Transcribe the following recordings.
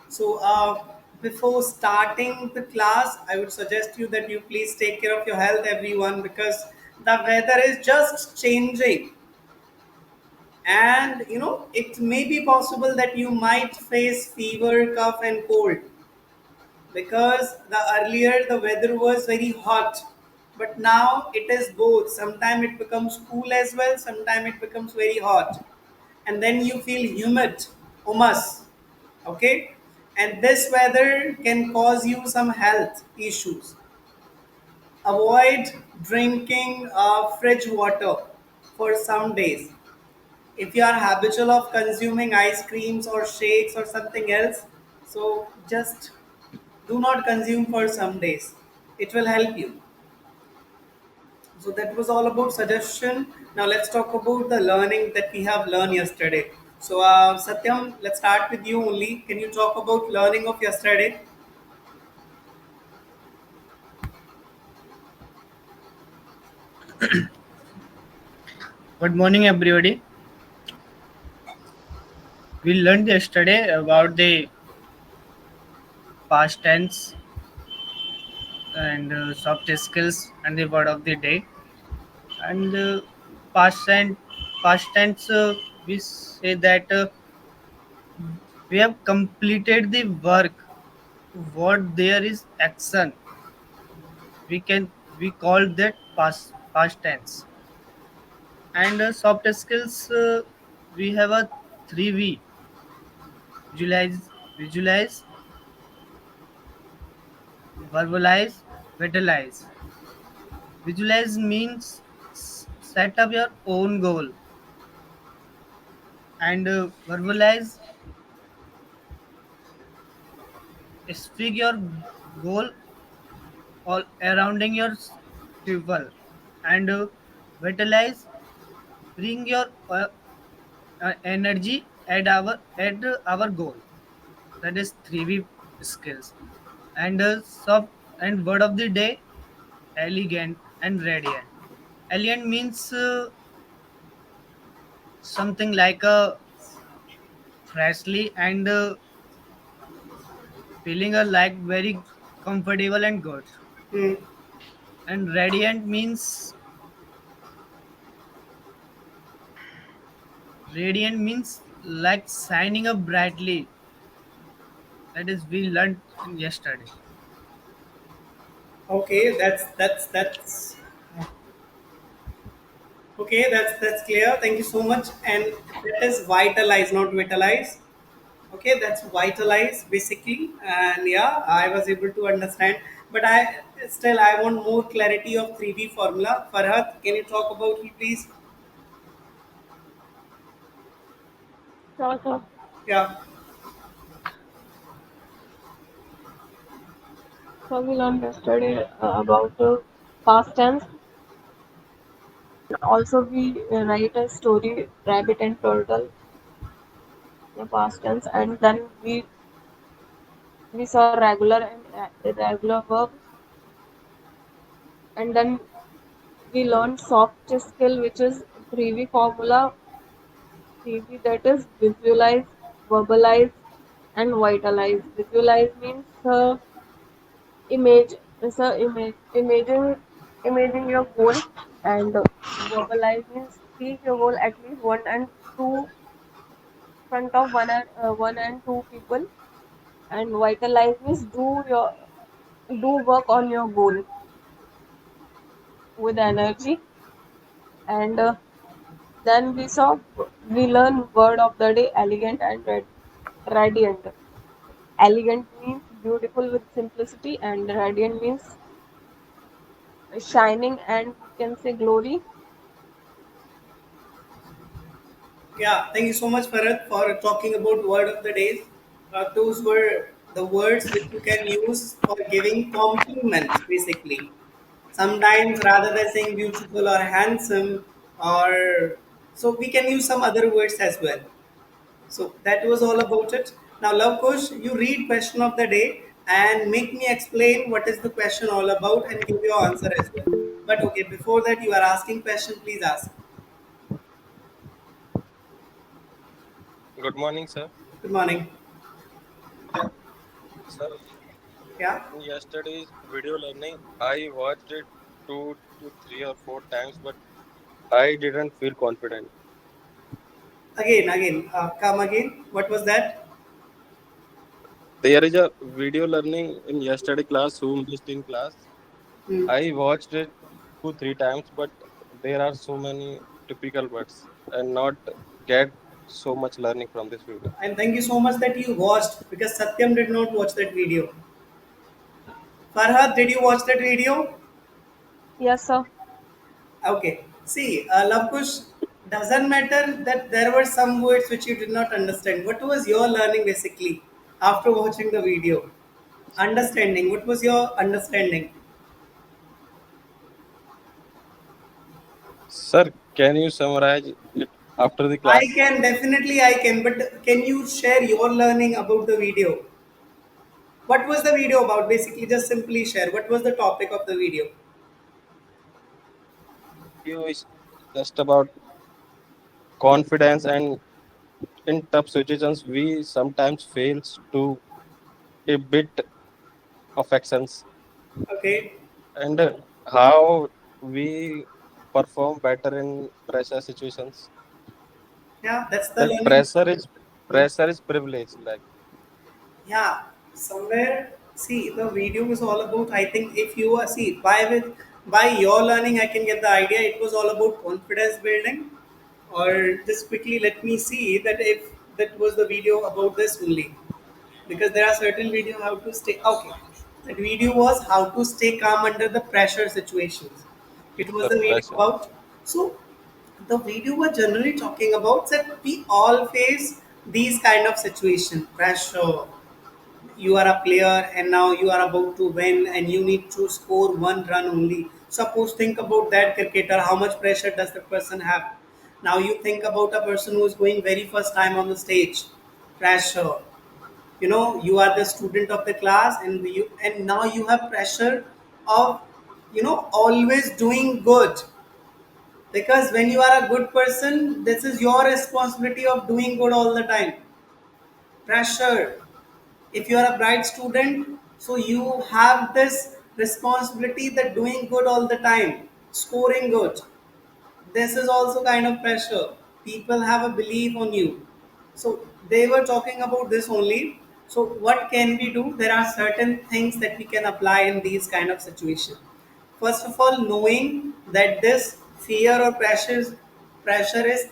So, before starting the class, I would suggest you that you please take care of your health, everyone, because the weather is just changing, and it may be possible that you might face fever, cough, and cold because the earlier the weather was very hot, but now it is both. Sometimes it becomes cool as well, sometimes it becomes very hot, and then you feel humid, humus. Okay, and this weather can cause you some health issues. Avoid drinking fridge water for some days. If you are habitual of consuming ice creams or shakes or something else, so just do not consume for some days. It will help you. So that was all about suggestion. Now let's talk about the learning that we have learned yesterday. So Satyam, let's start with you only. Can you talk about learning of yesterday? Good morning, everybody. We learned yesterday about the past tense and soft skills and the word of the day. And past tense, we say that we have completed the work. What there is action, we call that past tense. And soft skills, we have a three V: visualize, verbalize, vitalize. Visualize means set up your own goal, and verbalize, speak your goal all surrounding your people, and vitalize, bring your energy at our goal. That is 3V skills. And soft and word of the day: elegant and radiant. Elegant means something like a freshly and feeling like very comfortable and good. Hmm. And radiant means like shining up brightly. That is we learned in yesterday. Okay, that's okay. That's clear. Thank you so much. And that is vitalize, not vitalize. Okay, that's vitalize basically. And yeah, I was able to understand. But I want more clarity of 3V formula. Farhat, can you talk about it, please? Sure, sure. Yeah. So we learned yesterday about past tense. Also, we write a story, rabbit and turtle, the past tense, and then we saw regular and irregular verbs, and then we learned soft skill, which is 3V formula, 3V, that is visualize, verbalize, and vitalize. Visualize means image, imaging your goal, and verbalize means speak your goal at least one and two front of one and two people, and vitalize means do work on your goal with energy. And then we learn word of the day: elegant and radiant. Elegant means beautiful with simplicity, and radiant means shining, and we can say glory. Yeah, thank you so much, Farhat, for talking about word of the days. Those were the words which you can use for giving compliments, basically. Sometimes, rather than saying beautiful or handsome, or so we can use some other words as well. So that was all about it. Now, Love Coach, you read question of the day and make me explain what is the question all about and give your answer as well. But okay, before that, you are asking question. Please ask. Good morning, sir. Good morning. Sir, Yeah. in yesterday's video learning, I watched it 2 to 3 or 4 times, but I didn't feel confident. Come again. What was that? There is a video learning in yesterday class, who missed in class. Hmm. I watched it 2 3 times, but there are so many typical words and not get so much learning from this video. And thank you so much that you watched because Satyam did not watch that video. Farhad, did you watch that video? Yes, sir. Okay. See, Lavkush, doesn't matter that there were some words which you did not understand. What was your learning basically after watching the video? Understanding. What was your understanding? Sir, can you summarize it after the I class? can definitely I can, but can you share your learning about the video? What was the video about? Basically, just simply share. What was the topic of the video? Video is just about confidence, and in tough situations we sometimes fails to a bit of actions, Okay. and how we perform better in pressure situations. Yeah, that's the That learning. pressure is privilege, like. Yeah, somewhere. See, the video was all about. I think if you are see by your learning, I can get the idea. It was all about confidence building. Or just quickly, let me see that if that was the video about this only, because there are certain video how to stay. Okay, that video was how to stay calm under the pressure situations. It was The the video pressure. about. So the video was generally talking about that we all face these kind of situation pressure. You are a player and now you are about to win and you need to score one run only. Suppose think about that cricketer, how much pressure does the person have? Now you think about a person who is going very first time on the stage. Pressure. You are the student of the class and now you have pressure of always doing good, because when you are a good person, this is your responsibility of doing good all the time. Pressure. If you are a bright student, so you have this responsibility that doing good all the time, scoring good. This is also kind of pressure. People have a belief on you. So they were talking about this only. So what can we do? There are certain things that we can apply in these kind of situations. First of all, knowing that this fear or pressure is,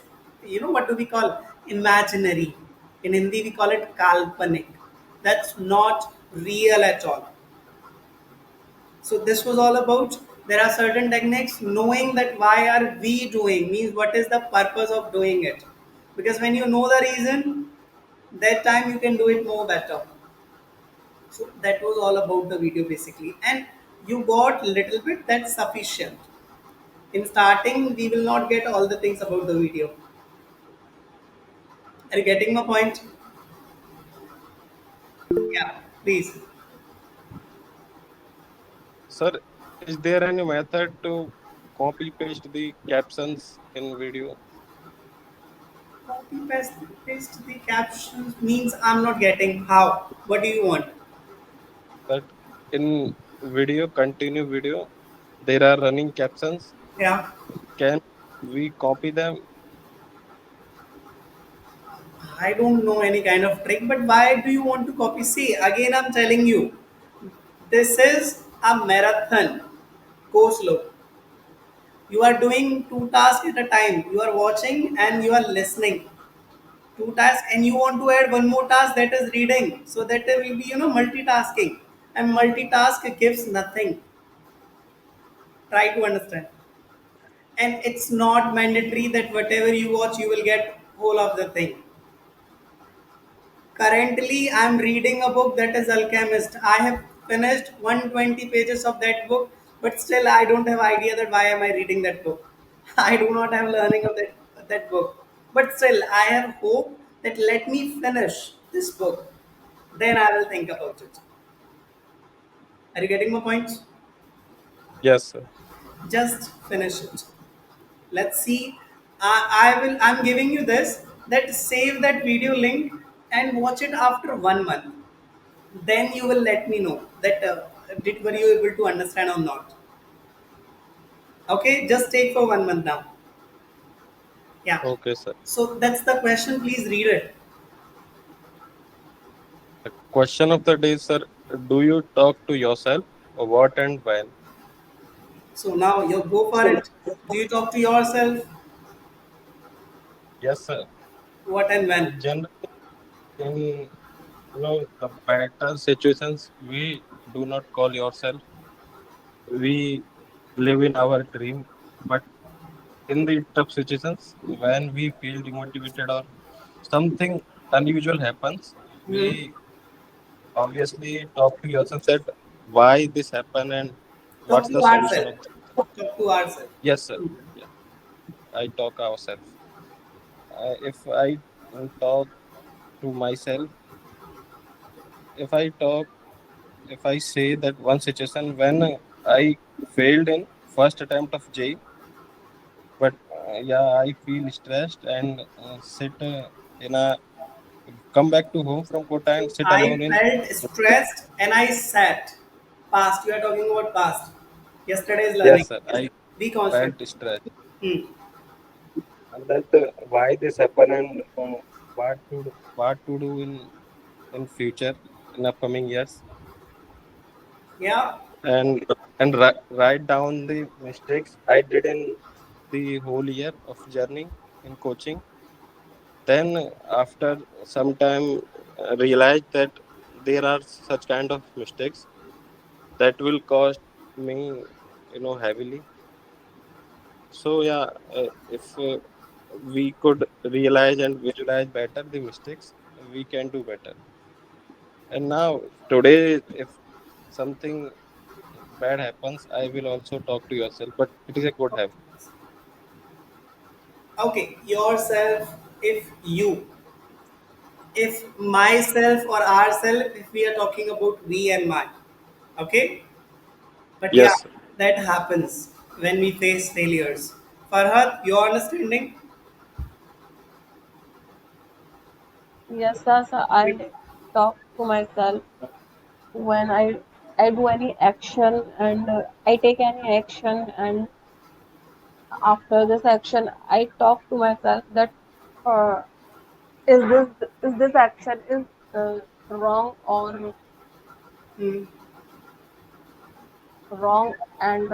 what do we call, imaginary. In Hindi we call it kalpanik. That's not real at all. So this was all about, there are certain techniques. Knowing that why are we doing means what is the purpose of doing it. Because when you know the reason, that time you can do it more better. So that was all about the video basically. And you got little bit, that's sufficient. In starting, we will not get all the things about the video. Are you getting my point? Yeah, please. Sir, is there any method to copy paste the captions in video? Copy paste the captions means I'm not getting how. What do you want? That in video, continue video, there are running captions. Yeah. Can we copy them? I don't know any kind of trick, but why do you want to copy? See, again, I'm telling you, this is a marathon. Go slow. You are doing two tasks at a time. You are watching and you are listening. Two tasks, and you want to add one more task, that is reading. So that will be, multitasking. And multitask gives nothing. Try to understand. And it's not mandatory that whatever you watch, you will get whole of the thing. Currently, I'm reading a book that is Alchemist. I have finished 120 pages of that book, but still I don't have idea that why am I reading that book. I do not have learning of that book. But still, I have hope that let me finish this book. Then I will think about it. Are you getting my points? Yes, sir. Just finish it. Let's see. I'm giving you this, that save that video link and watch it after 1 month. Then you will let me know that were you able to understand or not. Okay, just take for 1 month now. Yeah. Okay, sir. So that's the question. Please read it. The question of the day, sir. Do you talk to yourself? What and when? So now you go for it. Do you talk to yourself? Yes, sir. What and when? Generally, in the better situations, we do not call yourself. We live in our dream. But in the tough situations, when we feel demotivated or something unusual happens, Hmm. we obviously talk to yourself that why this happened and Talk what's to the solution ourselves. of that. Talk to ourselves. Yes, sir. Hmm. Yeah, I talk ourselves. If I talk to myself, if I talk, if I say that one situation when I failed in first attempt of J, but yeah, I feel stressed and sit in a come back to home from Kota and sit I alone in. felt stressed and I sat. Past. You are talking about past. Yesterday's learning. Yes, sir. I Be confident. felt stressed. Hmm. And that why this happen and what to do in future in upcoming years Yeah. and write down the mistakes I did in the whole year of journey in coaching. Then after some time, realize that there are such kind of mistakes that will cost me, heavily. So yeah, if we could realize and visualize better the mistakes, we can do better. And now today, if something bad happens, I will also talk to yourself. But it is a good habit. Okay. Yourself. If you. If myself or ourself. If we are talking about we and my. Okay. But yeah, Yes, sir. that happens when we face failures. Farhad, your understanding? Yes, sir. So I talk to myself when I do any action and I take any action, and after this action I talk to myself that uh, is this action is wrong or Hmm. wrong, and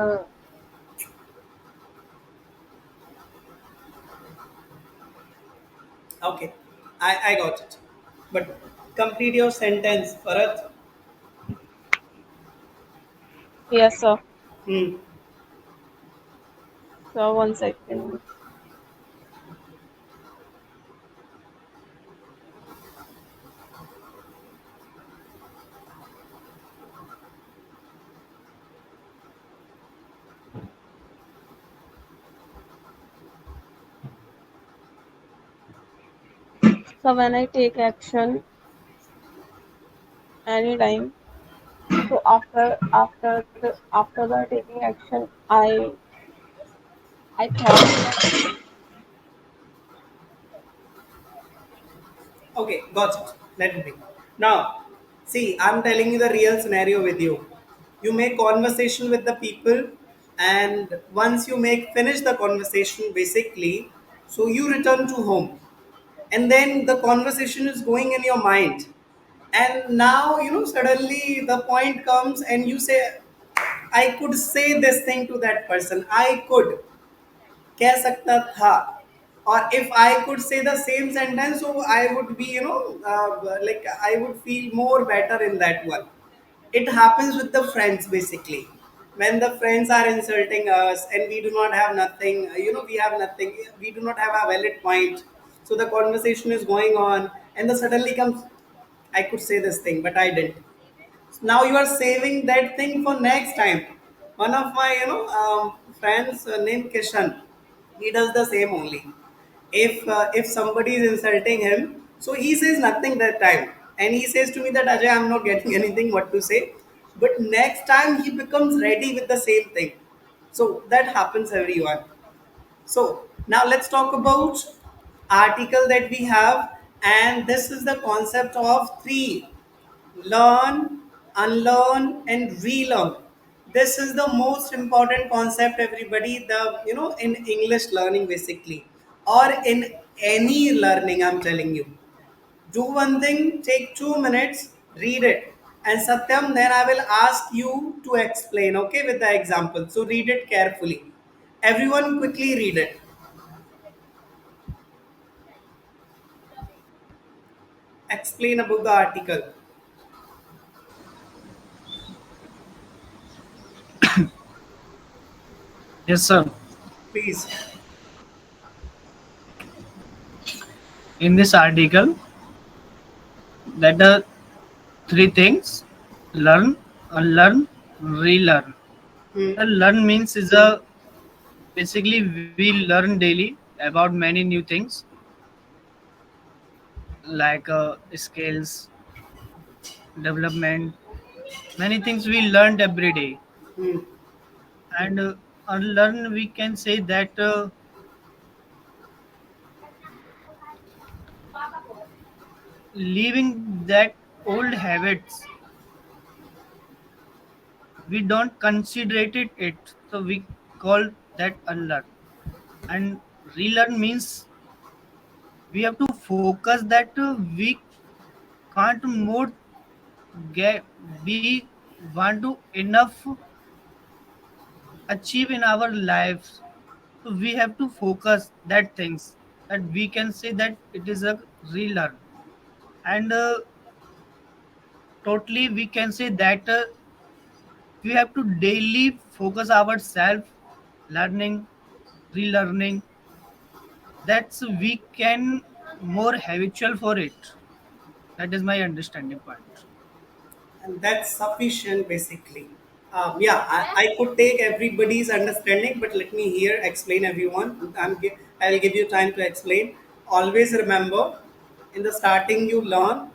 Okay, I got it. But complete your sentence, Farhad. yes, sir. Hmm. So 1 second. So when I take action anytime, so after the taking action, I thought Okay, got it. Let it be. Now, see, I'm telling you the real scenario with you. You make conversation with the people, and once you make finish the conversation, basically, so you return to home, and then the conversation is going in your mind, and now suddenly the point comes, and you say, "I could say this thing to that person. I could." कह सकता था or if I could say the same sentence, so I would be like I would feel more better in that one. It happens with the friends basically. When the friends are insulting us and we do not have nothing, we have nothing, we do not have a valid point, so the conversation is going on, and then suddenly comes, I could say this thing but I didn't. Now you are saving that thing for next time. One of my friends named Kishan, he does the same only. If somebody is insulting him, so he says nothing that time, and he says to me that, Ajay, I'm not getting anything what to say, but next time he becomes ready with the same thing. So that happens everyone. So now let's talk about article that we have, and this is the concept of three learn, unlearn, and relearn. This is the most important concept, everybody. The in English learning basically, or in any learning. I'm telling you, do one thing, take 2 minutes, read it, and Satyam. Then I will ask you to explain. Okay, with the example. So read it carefully. Everyone, quickly read it. Explain about the article, Yes, sir. please. In this article, that are three things: learn, unlearn, relearn. Hmm. Learn means is a basically we learn daily about many new things like skills, development, many things we learned every day. Hmm. And unlearn, we can say that leaving that old habits, we don't consider it, so we call that unlearn. And relearn means we have to focus that we can't more get, we want to enough achieve in our lives, so we have to focus that things, that we can say that it is a relearn. And totally we can say that we have to daily focus ourselves learning, relearning, that's we can more habitual for it. That is my understanding point. And that's sufficient basically. Yeah, I could take everybody's understanding, but let me here explain everyone. I'll give you time to explain. Always remember, in the starting you learn,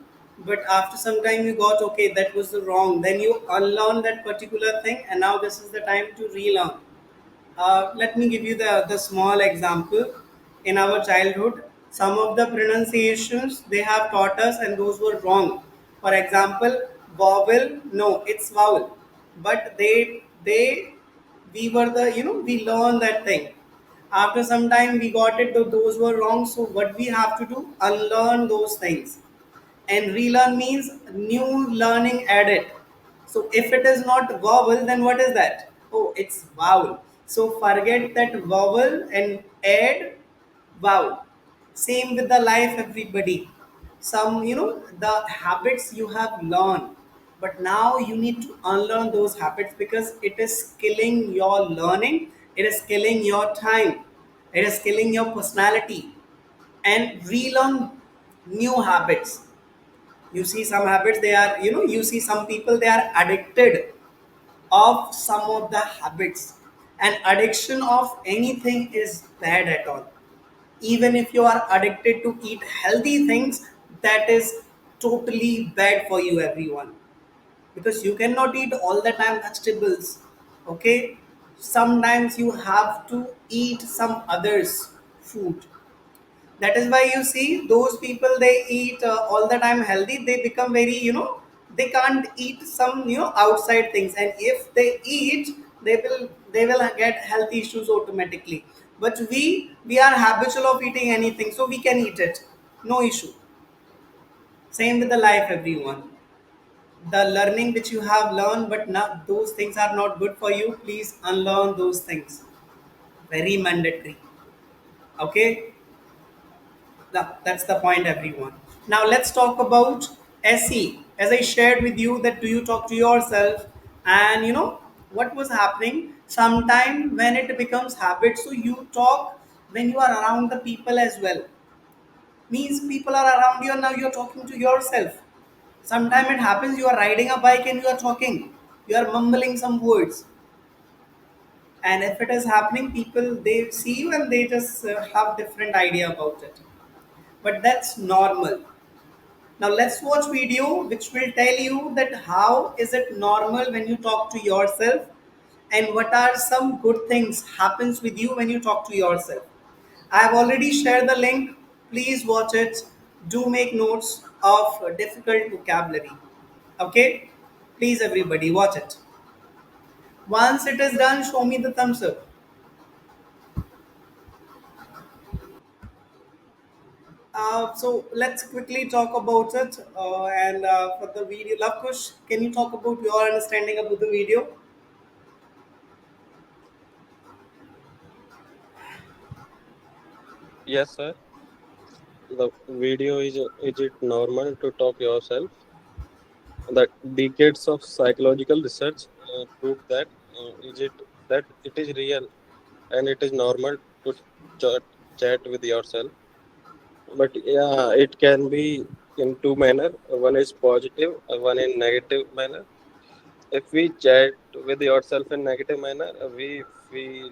but after some time you got okay, that was the wrong. Then you unlearn that particular thing, and now this is the time to relearn. Let me give you the small example. In our childhood, some of the pronunciations they have taught us, and those were wrong. For example, vowel, no, it's vowel. But they we were the we learned that thing. After some time, we got it. Those were wrong. So what we have to do? Unlearn those things, and relearn means new learning added. So if it is not vowel, then what is that? Oh, it's vowel. So forget that vowel and add vowel. Same with the life, everybody. Some, the habits you have learned, but now you need to unlearn those habits because it is killing your learning, it is killing your time, it is killing your personality, and relearn new habits. You see some habits, they are you see some people, they are addicted of some of the habits. And addiction of anything is bad at all. Even if you are addicted to eat healthy things, that is totally bad for you, everyone, because you cannot eat all the time vegetables. Okay, sometimes you have to eat some others food. That is why you see those people, they eat all the time healthy, they become very they can't eat some outside things, and if they eat, they will get health issues automatically. But we are habitual of eating anything, so we can eat it, no issue. Same with the life, everyone. The learning which you have learned, but not those things are not good for you, please unlearn those things. Very mandatory. Okay. That's the point, everyone. Now let's talk about SE. As I shared with you, that do you talk to yourself, and what was happening. Sometime when it becomes habit, so you talk when you are around the people as well. Means people are around you, and now you're talking to yourself. Sometime it happens you are riding a bike and you are talking. You are mumbling some words, and if it is happening, people they see you and they just have different idea about it. But that's normal. Now let's watch video which will tell you that how is it normal when you talk to yourself, and what are some good things happens with you when you talk to yourself. I have already shared the link. Please watch it. Do make notes of difficult vocabulary. Okay, please everybody watch it. Once it is done, show me the thumbs up. So let's quickly talk about it. And for the video, Lavkush, can you talk about your understanding about the video? Yes, sir. The video is it normal to talk yourself? The decades of psychological research prove that is it that it is real and it is normal to chat, chat with yourself. But yeah, it can be in two manner. One is positive, one in negative manner. If we chat with yourself in negative manner, we feel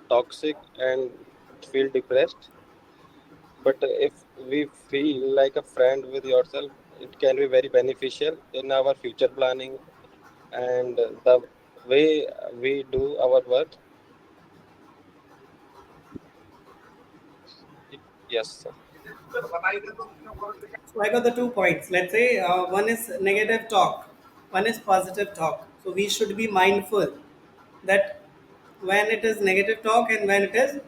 toxic and feel depressed. But if we feel like a friend with yourself, it can be very beneficial in our future planning and the way we do our work. Yes, sir. So I got the 2 points. Let's say one is negative talk, one is positive talk. So we should be mindful that when it is negative talk and when it is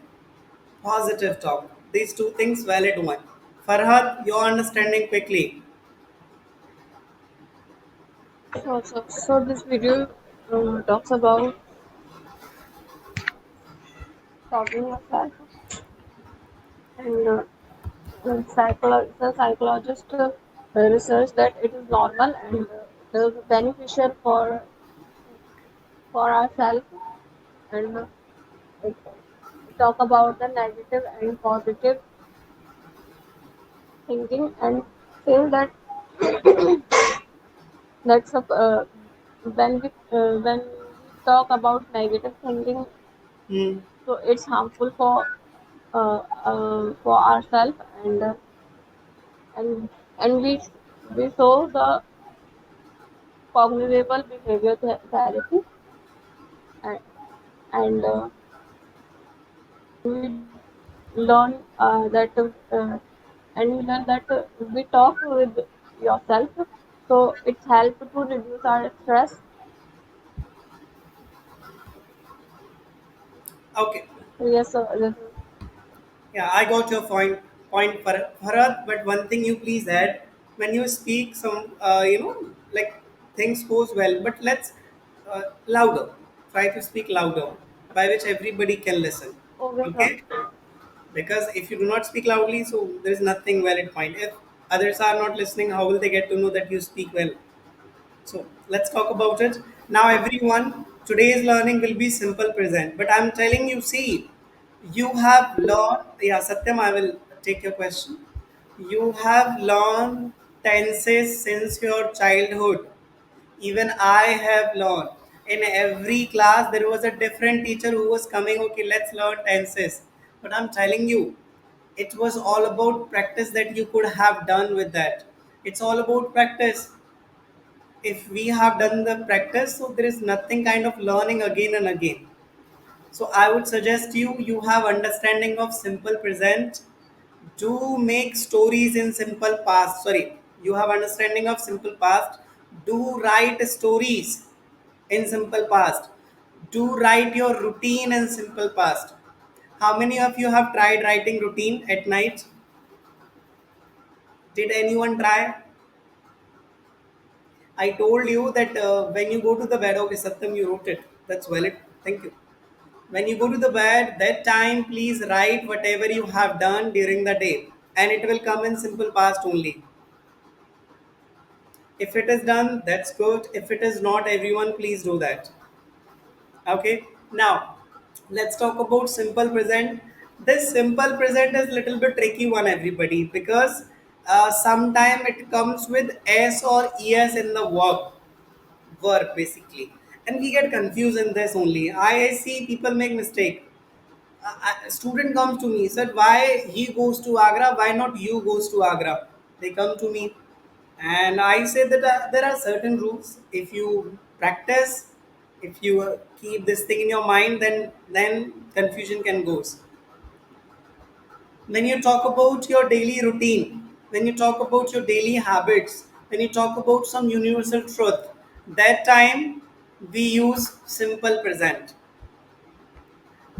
positive talk. These two things valid one. Farhad, your understanding quickly. So this video talks about talking yourself and the psychologist research that it is normal and it is beneficial for ourselves and it talk about the negative and positive thinking and saying that that's a, when we talk about negative thinking, Hmm. so it's harmful for ourselves and and we saw the cognitive behavior therapy and, and we learn that and we learn that we talk with yourself, so it's help to reduce our stress. Okay. So yes, so this is Yeah, I got your point, Farhad. But one thing you please add when you speak, some like things goes well. But let's louder. Try to speak louder, by which everybody can listen. okay, sir. Okay. Because if you do not speak loudly, so there is nothing valid point. If others are not listening, how will they get to know that you speak well? So let's talk about it. Now, everyone, today's learning will be simple present. But I'm telling you, see, you have learned, yeah, Satyam, I will take your question. You have learned tenses since your childhood. Even I have learned. In every class, there was a different teacher who was coming, okay, let's learn tenses. But I'm telling you, it was all about practice that you could have done with that. It's all about practice. If we have done the practice, so there is nothing kind of learning again and again. So I would suggest you have understanding of simple present. Do make stories in simple past. Sorry, you have understanding of simple past. Do write stories in simple past. Do write your routine in simple past. How many of you have tried writing routine at night? Did anyone try? I told you that when you go to the bed, okay, Satyam, you wrote it. That's valid. Thank you. When you go to the bed, that time please write whatever you have done during the day, and it will come in simple past only. If it is done, that's good. If it is not, everyone please do that. Okay. Now, let's talk about simple present. This simple present is little bit tricky one, everybody, because sometime it comes with s or es in the verb basically, and we get confused in this only. I see people make mistake. A student comes to me, said, why he goes to Agra, why not you goes to Agra? They come to me, and I say that there are certain rules. If you practice, if you keep this thing in your mind, then confusion can goes. When you talk about your daily routine, when you talk about your daily habits, when you talk about some universal truth, that time we use simple present.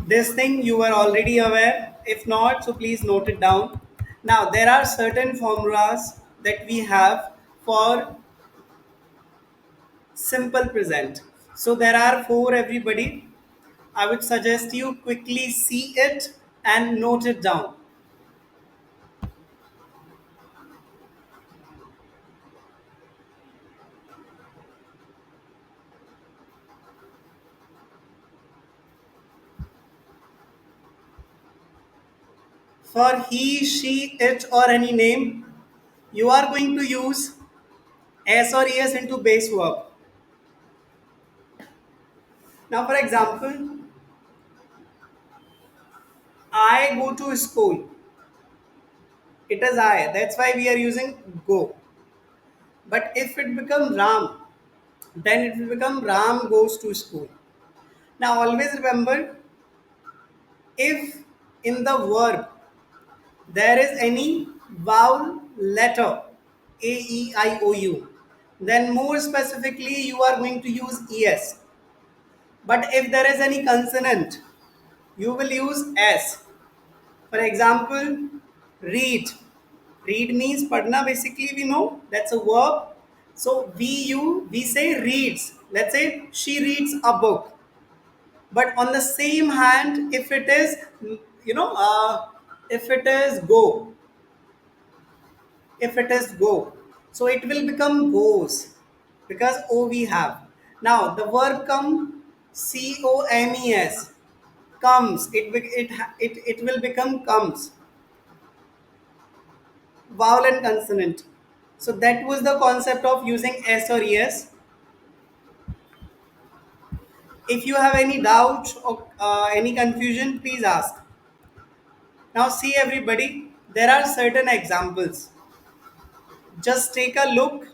This thing you are already aware. If not, so please note it down. Now, there are certain formulas that we have for simple present. So, there are four, everybody. I would suggest you quickly see it and note it down. For he, she, it, or any name, you are going to use S or ES into base verb. Now, for example, I go to school. It is I. That's why we are using go. But if it becomes Ram, then it will become Ram goes to school. Now, always remember, if in the verb there is any vowel letter A, E, I, O, U, then more specifically you are going to use ES. But if there is any consonant, you will use S. For example, read. Read means padna, basically we know that's a verb. So we say reads. Let's say she reads a book. But on the same hand, if it is, you know, if it is go, if it is go, so it will become goes because O we have. Now the verb come, comes, comes. It will become comes, vowel and consonant. So that was the concept of using S or ES. If you have any doubt or any confusion, please ask. Now, see everybody, there are certain examples. Just take a look,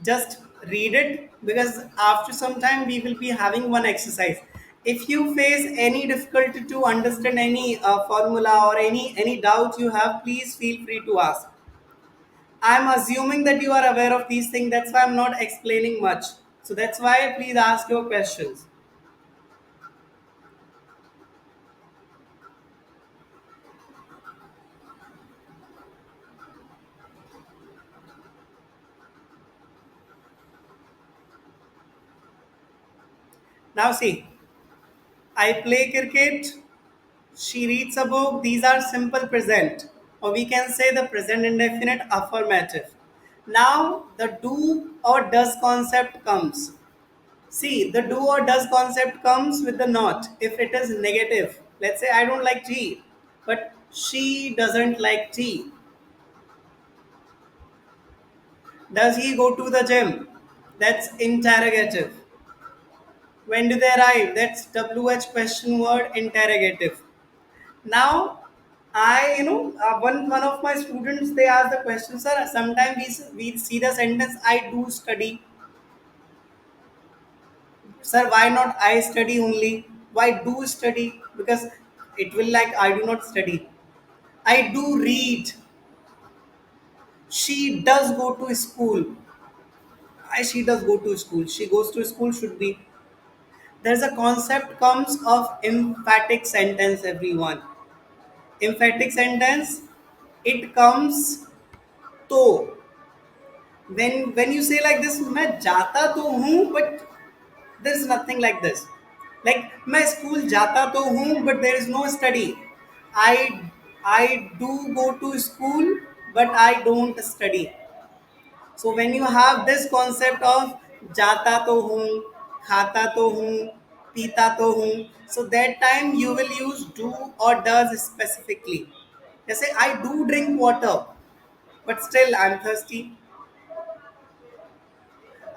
just read it because after some time we will be having one exercise. If you face any difficulty to understand any formula or any doubt you have, please feel free to ask. I'm assuming that you are aware of these things. That's why I'm not explaining much. So that's why please ask your questions. Now see, I play cricket. She reads a book. These are simple present, or we can say the present indefinite affirmative. Now the do or does concept comes. See, the do or does concept comes with the not. If it is negative, let's say I don't like tea, but she doesn't like tea. Does he go to the gym? That's interrogative. When do they arrive? That's WH question word interrogative. Now, one of my students they ask the question, sir. Sometimes we see the sentence I do study, sir. Why not I study only? Why do study? Because it will like I do not study. I do read. She does go to school. She does go to school. She goes to school should be. There's a concept comes of emphatic sentence. Everyone, emphatic sentence. It comes to when you say like this मैं जाता तो हूँ but there's nothing like this like मैं school जाता तो हूँ but there is no study I I do go to school but I don't study so when you have this concept of जाता तो हूँ खाता तो हूँ पीता तो हूँ so that time you will use do or does specifically जैसे I do drink water but still I'm thirsty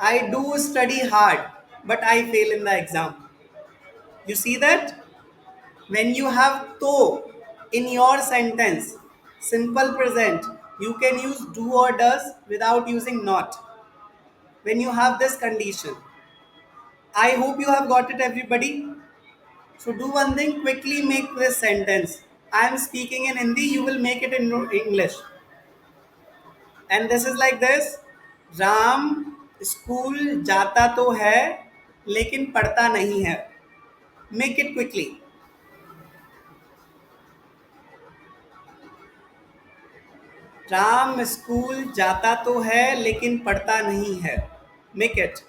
I do study hard, but I fail in the exam. You see that? When you have to in your sentence, simple present, you can use do or does without using not. When you have this condition, I hope you have got it, everybody. So, do one thing quickly make this sentence. I am speaking in Hindi, you will make it in English. And this is like this. Ram school जाता तो है लेकिन पढ़ता नहीं है. Make it quickly. Ram school जाता तो है लेकिन पढ़ता नहीं है. Make it.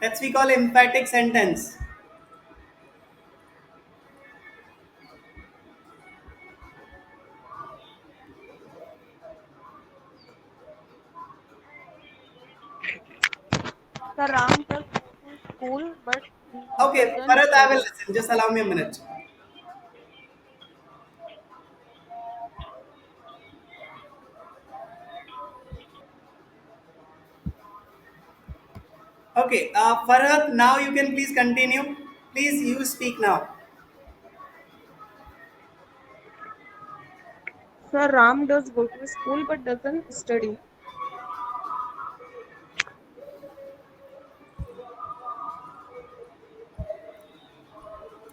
That's we call emphatic sentence. Sir Ram just go to school, but he Okay, doesn't Bharat, I will study. listen. Just allow me a minute. Okay, Farhat, now you can please continue. Please, you speak now. Sir Ram does go to school, but doesn't study.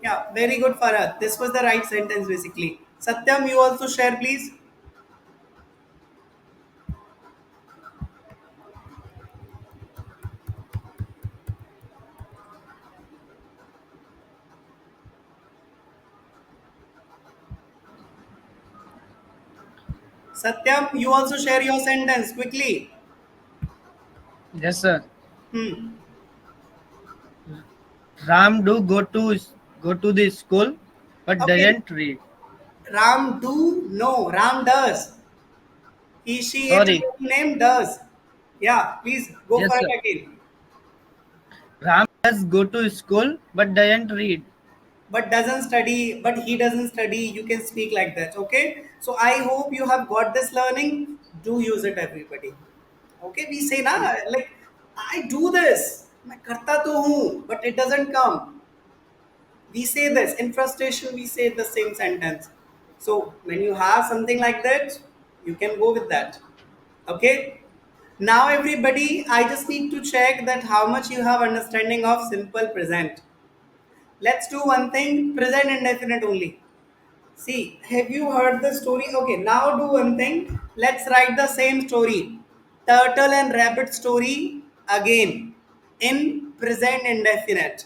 Yeah, very good, Farhat. This was the right sentence basically. Satyam, you also share, please. Satyam, you also share your sentence quickly. Yes, sir. Hmm. Ram do go to the school, but Okay, doesn't read. Ram do? No, Ram does. He, she, it, Sorry. name does. Yeah, please go for Yes, it sir. again. Ram does go to school, but doesn't read. But doesn't study, but he doesn't study. You can speak like that. Okay. So I hope you have got this learning. Do use it, everybody. Okay, we say na, like, I do this, मैं करता तो हूँ, but it doesn't come. We say this in frustration. We say the same sentence. So when you have something like that, you can go with that. Okay. Now everybody, I just need to check that how much you have understanding of simple present. Let's do one thing. Present indefinite only. See, have you heard the story? Okay, now do one thing. Let's write the same story. Turtle and rabbit story again in present indefinite.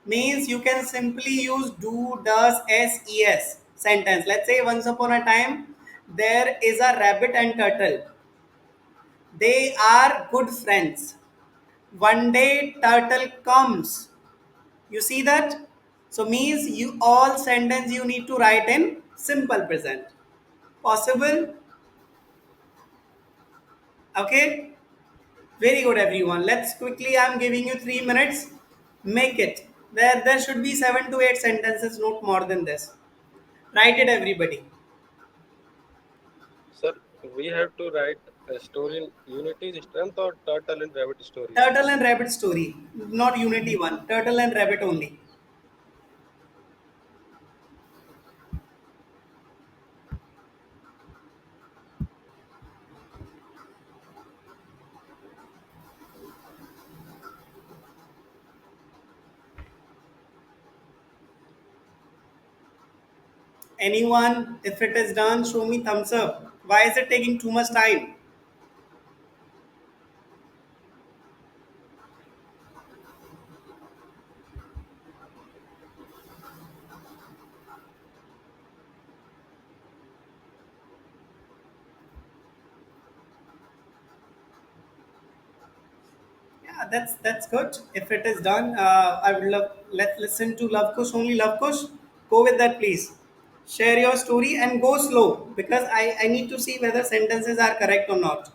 Means you can simply use do, does, ses sentence. Let's say once upon a time there is a rabbit and turtle. They are good friends. One day turtle comes. You see that? So means you all sentence you need to write in simple present. Possible? Okay. Very good, everyone. Let's quickly. I'm giving you 3 minutes. Make it. There should be 7 to 8 sentences, not more than this. Write it, everybody. Sir, we have to write a story in unity, strength, or turtle and rabbit story. Turtle and rabbit story, not unity one. Turtle and rabbit only. Anyone, if it is done, show me thumbs up. Why is it taking too much time? Yeah, that's good. If it is done, I would love. Let's listen to Love Kush only. Love Kush, go with that, please. Share your story and go slow because I need to see whether sentences are correct or not.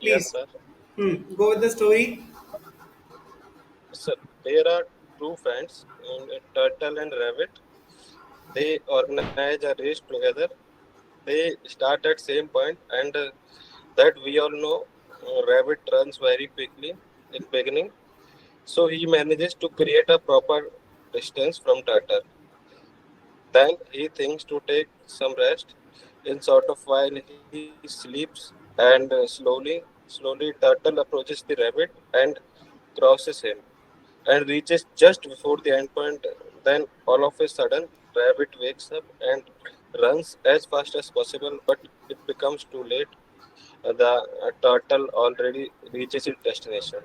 Yes, Please, sir. go with the story. Sir, there are two friends, turtle and rabbit. They organize a race together. They start at same point, and that we all know, rabbit runs very quickly in beginning. So he manages to create a proper distance from turtle. Then he thinks to take some rest. In sort of while he sleeps, and slowly turtle approaches the rabbit and crosses him and reaches just before the end point. Then all of a sudden, rabbit wakes up and runs as fast as possible, but it becomes too late. The turtle already reaches its destination.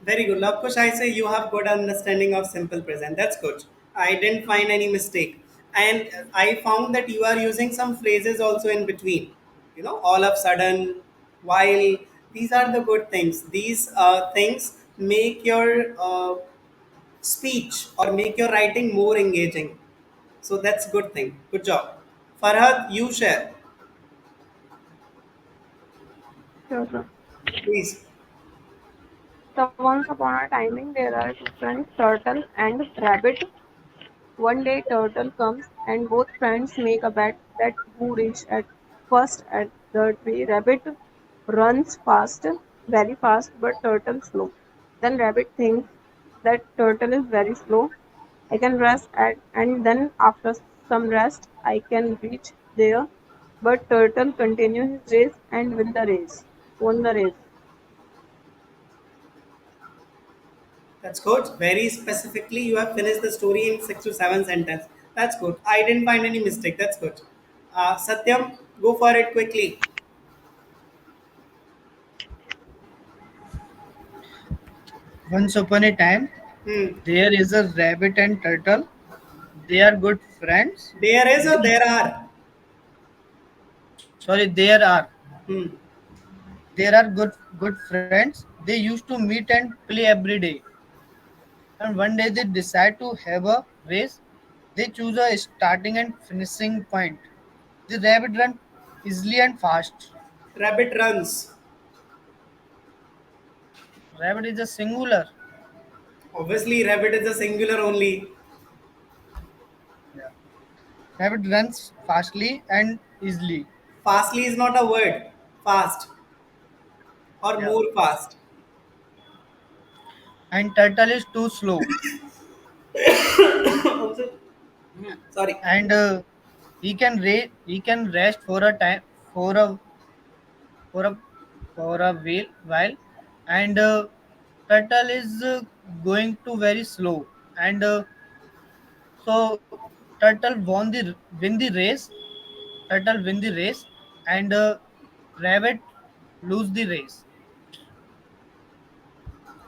Very good. Lavkush, I say you have good understanding of simple present. That's good. I didn't find any mistake. And I found that you are using some phrases also in between. You know, all of sudden, while, these are the good things. These things make your speech or make your writing more engaging. So that's good thing. Good job. Farhad, you share, Sure, sir. please. So once upon a timing, there are two friends, turtle and rabbit. One day, turtle comes and both friends make a bet that who reach at first at the tree. Rabbit runs fast, very fast, but turtle slow. Then rabbit thinks that turtle is very slow. I can rest at and then after some rest I can reach there. But turtle continue his race and win the race. Won the race. That's good. Very specifically, you have finished the story in 6 to 7 sentences. That's good. I didn't find any mistake. That's good. Satyam, go for it quickly. Once upon a time, Hmm. there is a rabbit and turtle. They are good friends. There is or They, there are? sorry, there are. Hmm. There are good friends. They used to meet and play every day. And one day they decide to have a race. They choose a starting and finishing point. The rabbit run easily and fast. Rabbit runs. Rabbit is a singular. Obviously, rabbit is a singular only. Yeah. Rabbit runs fastly and easily. Fastly is not a word. Fast or Yeah. more fast. And turtle is too slow. Also, sorry. And he can rest for a time for a for a for a while. And turtle is going to very slow. And so turtle win the race. Turtle win the race, and rabbit lose the race.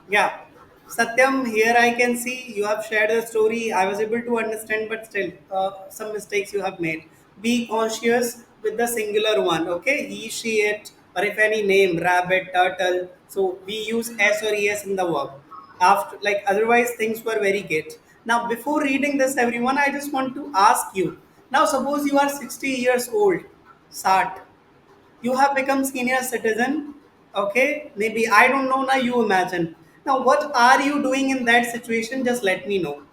Yeah. Satyam, here I can see you have shared a story. I was able to understand, but still, some mistakes you have made. Be conscious with the singular one, okay? He, she, it, or if any name, rabbit, turtle. So we use S or ES in the verb. After, like, otherwise, things were very good. Now, before reading this, everyone, I just want to ask you. Now, suppose you are 60 years old, Sat, you have become senior citizen, okay, maybe I don't know, now you imagine. Now what are you doing in that situation? Just let me know.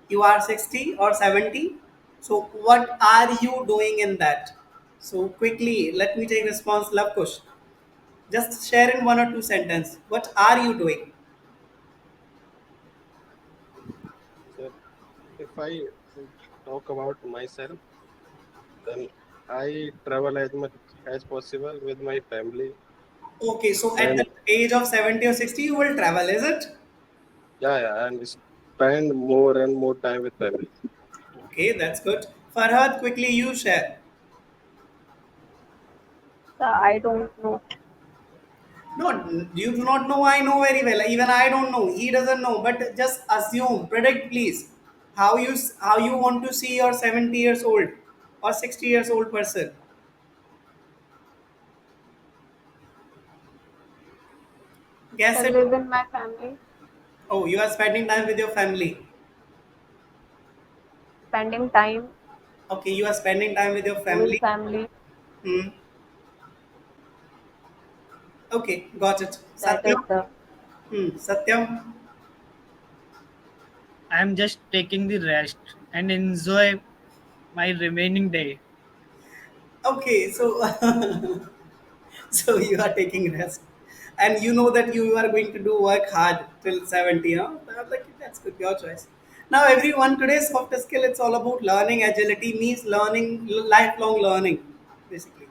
You are 60 or 70, so what are you doing in that? So quickly let me take response. Lavkush, just share in 1 or 2 sentences, what are you doing? So if I talk about myself, then I travel as much as possible with my family, Okay, so at the and age of 70 or 60 you will travel, is it? yeah, and spend more and more time with family. Okay, that's good. Farhad, quickly you share. So I don't know. No, you do not know. I know very well. Even I don't know. He doesn't know. But just assume, predict, please. How you want to see your 70 years old or 60 years old person? I Guess it. live in my family, Oh, you are spending time with your family. spending time Okay, you are spending time with your with family. family. Hmm. Okay, got it. That is Satyam. the Satyam. I am just taking the rest and enjoy my remaining day. Okay, so so you are taking rest, and you know that you are going to do work hard till 70. Huh? I'm like, that's good, your choice. Now everyone, today's soft skill, it's all about learning. Agility means learning, lifelong learning, basically.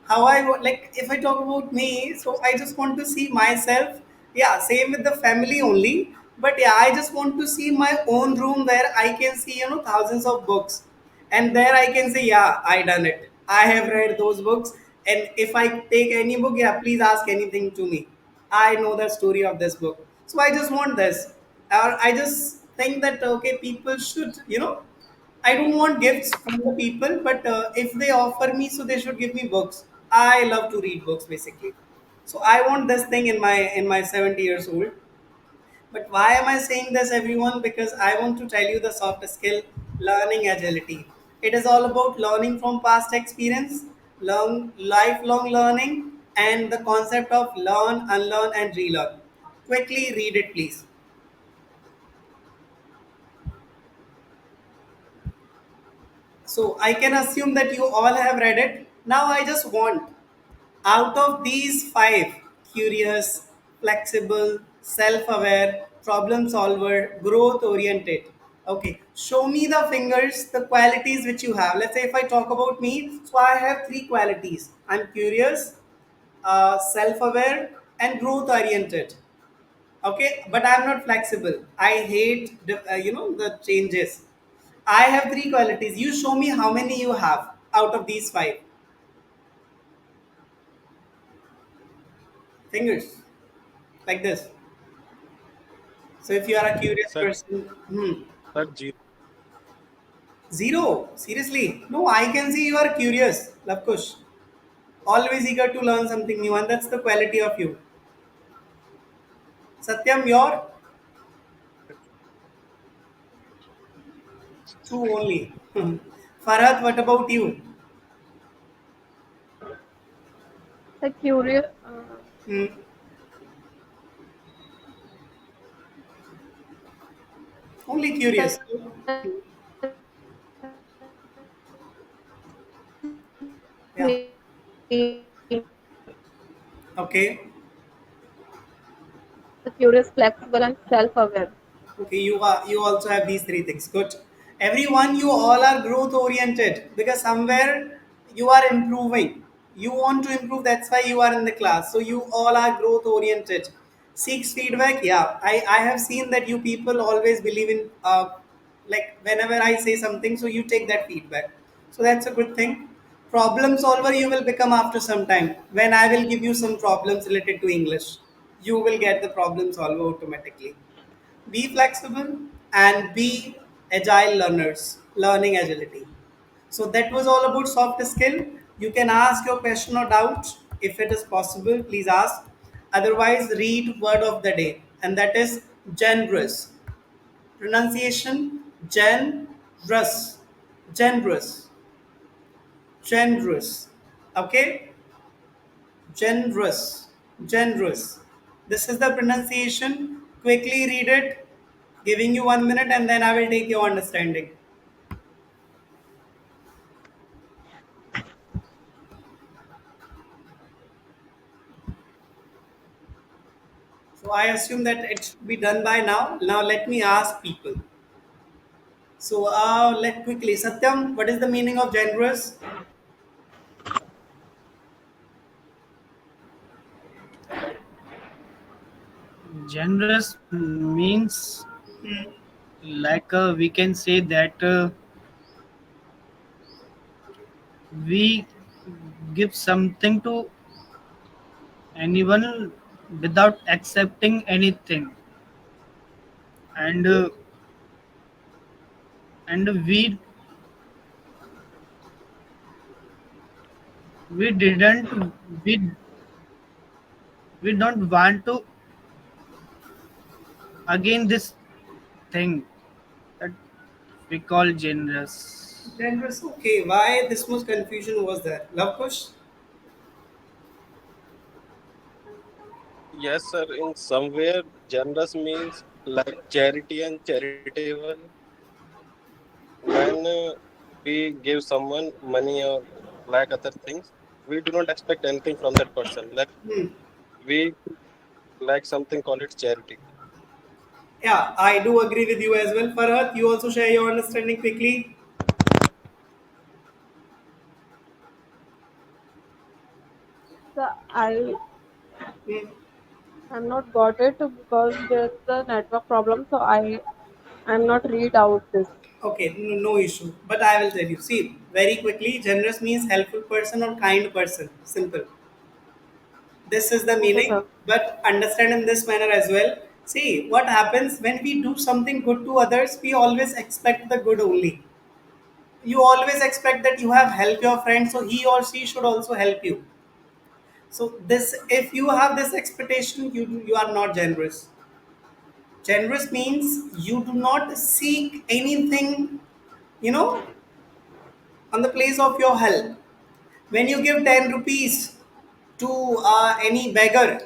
How like, if I talk about me, so I just want to see myself, yeah, same with the family only, But yeah, I just want to see my own room where I can see, thousands of books. And there I can say, yeah, I done it. I have read those books. And if I take any book, yeah, please ask anything to me. I know the story of this book. So I just want this. Or I just think that, okay, people should, I don't want gifts from the people, but if they offer me, so they should give me books. I love to read books basically. So I want this thing in my 70 years old. But why am I saying this, everyone? Because I want to tell you the soft skill learning agility. It is all about learning from past experience, lifelong learning, and the concept of learn, unlearn, and relearn. Quickly read it, please. So I can assume that you all have read it. Now I just want, out of these five, curious, flexible, self aware, problem solver, growth oriented. Okay, show me the fingers, the qualities which you have. Let's say if I talk about me, so I have three qualities: I'm curious, self aware, and growth oriented. Okay, but I'm not flexible. I hate the changes. I have three qualities. You show me how many you have out of these five fingers, like this. So if you are a curious Sir, person, sir, zero. zero. Seriously, no. I can see you are curious, Lavkush. Always eager to learn something new, and that's the quality of you. Satyam, you're two only. Farhat, what about you? The curious, Hmm, only curious. the Yeah. Okay. the curious, flexible, and self-aware. Okay, you also have these three things. Good. Everyone, you all are growth oriented because somewhere you are improving. You want to improve. That's why you are in the class. So you all are growth oriented. Seeks feedback. Yeah, I have seen that you people always believe in like whenever I say something, so you take that feedback. So that's a good thing. Problem solver you will become after some time. When I will give you some problems related to English, you will get the problem solver automatically. Be flexible and be agile learners, learning agility. So that was all about soft skill. You can ask your question or doubt. If it is possible, please ask. Otherwise, read word of the day, and that is generous. Pronunciation: generous, generous, generous. Okay, generous, generous. This is the pronunciation. Quickly read it, giving you 1 minute, and then I will take your understanding. So I assume that it should be done by now. Now let me ask people. So let quickly, Satyam, what is the meaning of generous? Generous means like we can say that we give something to anyone without accepting anything, and and we didn't we we don't want to again this thing that we call generous. Generous. Okay. Why this much confusion was there? Love push. Yes, sir. In somewhere, generous means like charity and charitable. When we give someone money or like other things, we do not expect anything from that person. Like we like something called it charity. Yeah, I do agree with you as well. Farhat, you also share your understanding quickly. So I Hmm. I'm not got it because there's a network problem, so I'm not read out this. Okay, no, no issue. But I will tell you. See, very quickly, generous means helpful person or kind person. Simple. This is the Okay, meaning. sir. But understand in this manner as well. See, what happens when we do something good to others, we always expect the good only. You always expect that you have helped your friend, so he or she should also help you. So this, if you have this expectation, you are not generous. Generous means you do not seek anything, you know, on the place of your help. When you give 10 rupees to any beggar,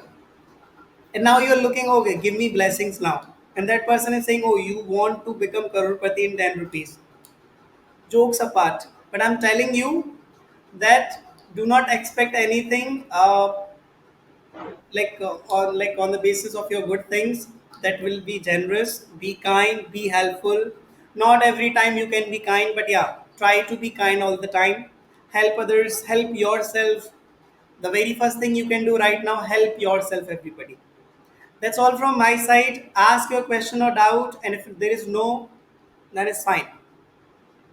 and now you're looking, okay, give me blessings now. And that person is saying, oh, you want to become crorepati in 10 rupees. Jokes apart. But I'm telling you that do not expect anything like on the basis of your good things. That will be generous, be kind, be helpful. Not every time you can be kind, but yeah, try to be kind all the time. Help others, help yourself. The very first thing you can do right now, help yourself, everybody. That's all from my side. Ask your question or doubt, and if there is no, then it's fine.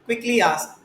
Quickly ask.